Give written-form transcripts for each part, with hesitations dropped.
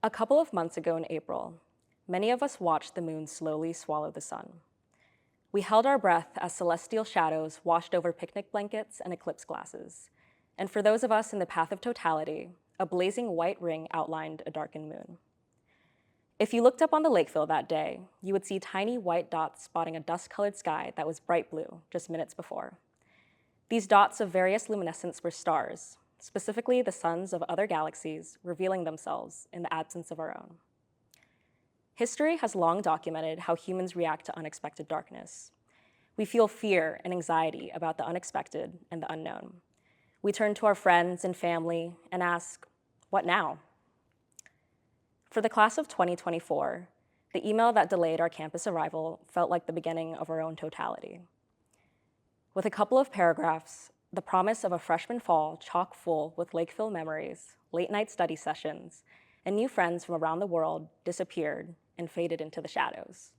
A couple of months ago in April, many of us watched the moon slowly swallow the sun. We held our breath as celestial shadows washed over picnic blankets and eclipse glasses. And for those of us in the path of totality, a blazing white ring outlined a darkened moon. If you looked up on the Lakeville that day, you would see tiny white dots spotting a dust-colored sky that was bright blue just minutes before. These dots of various luminescence were stars, specifically the suns of other galaxies revealing themselves in the absence of our own. History has long documented how humans react to unexpected darkness. We feel fear and anxiety about the unexpected and the unknown. We turn to our friends and family and ask, what now? For the class of 2024, the email that delayed our campus arrival felt like the beginning of our own totality. With a couple of paragraphs, the promise of a freshman fall chock full with Lakeville memories, late-night study sessions, and new friends from around the world disappeared and faded into the shadows.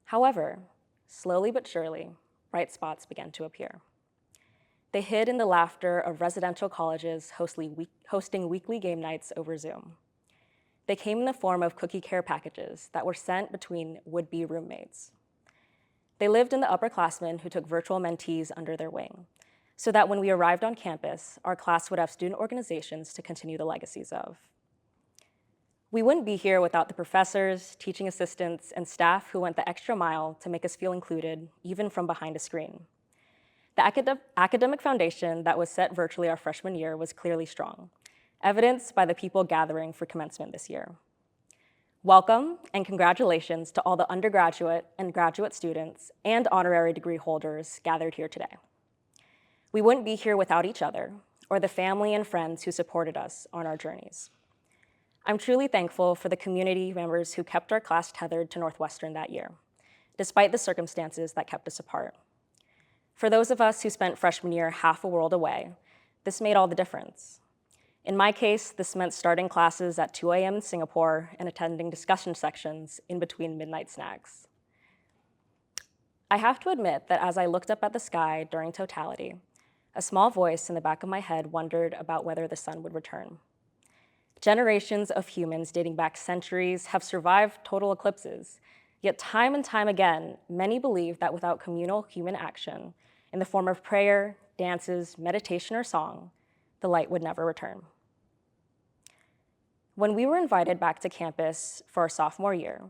However, slowly but surely, bright spots began to appear. They hid in the laughter of residential colleges hosting weekly game nights over Zoom. They came in the form of cookie care packages that were sent between would-be roommates. They lived in the upperclassmen who took virtual mentees under their wing, so that when we arrived on campus, our class would have student organizations to continue the legacies of. We wouldn't be here without the professors, teaching assistants, and staff who went the extra mile to make us feel included, even from behind a screen. The academic foundation that was set virtually our freshman year was clearly strong, evidenced by the people gathering for commencement this year. Welcome and congratulations to all the undergraduate and graduate students and honorary degree holders gathered here today. We wouldn't be here without each other or the family and friends who supported us on our journeys. I'm truly thankful for the community members who kept our class tethered to Northwestern that year, despite the circumstances that kept us apart. For those of us who spent freshman year half a world away, this made all the difference. In my case, this meant starting classes at 2 a.m. in Singapore and attending discussion sections in between midnight snacks. I have to admit that as I looked up at the sky during totality, a small voice in the back of my head wondered about whether the sun would return. Generations of humans dating back centuries have survived total eclipses, yet time and time again, many believe that without communal human action, in the form of prayer, dances, meditation, or song, the light would never return. When we were invited back to campus for our sophomore year,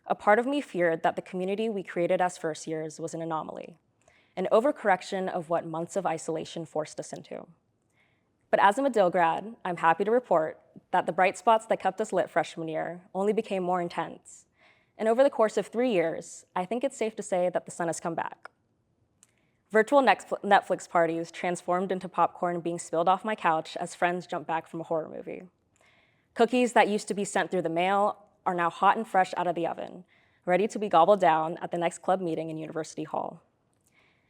a part of me feared that the community we created as first years was an anomaly, an overcorrection of what months of isolation forced us into. But as a Medill grad, I'm happy to report that the bright spots that kept us lit freshman year only became more intense. And over the course of 3 years, I think it's safe to say that the sun has come back. Virtual Netflix parties transformed into popcorn being spilled off my couch as friends jumped back from a horror movie. Cookies that used to be sent through the mail are now hot and fresh out of the oven, ready to be gobbled down at the next club meeting in University Hall.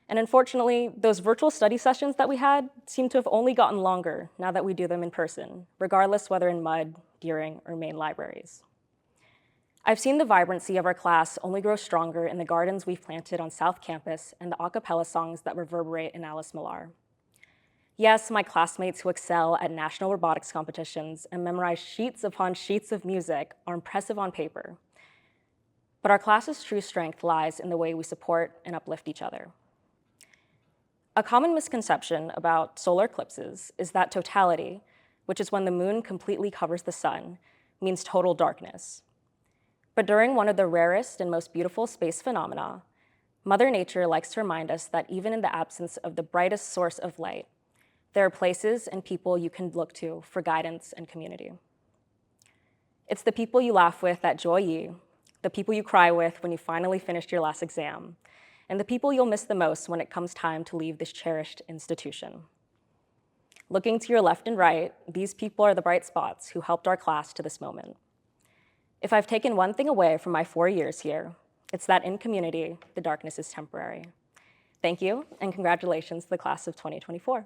And unfortunately, those virtual study sessions that we had seem to have only gotten longer now that we do them in person, regardless whether in Mudd, Deering, or main libraries. I've seen the vibrancy of our class only grow stronger in the gardens we've planted on South Campus and the a cappella songs that reverberate in Alice Millar. Yes, my classmates who excel at national robotics competitions and memorize sheets upon sheets of music are impressive on paper. But our class's true strength lies in the way we support and uplift each other. A common misconception about solar eclipses is that totality, which is when the moon completely covers the sun, means total darkness. But during one of the rarest and most beautiful space phenomena, Mother Nature likes to remind us that even in the absence of the brightest source of light, there are places and people you can look to for guidance and community. It's the people you laugh with at Joy E, the people you cry with when you finally finished your last exam, and the people you'll miss the most when it comes time to leave this cherished institution. Looking to your left and right, these people are the bright spots who helped our class to this moment. If I've taken one thing away from my 4 years here, it's that in community, the darkness is temporary. Thank you, and congratulations to the class of 2024.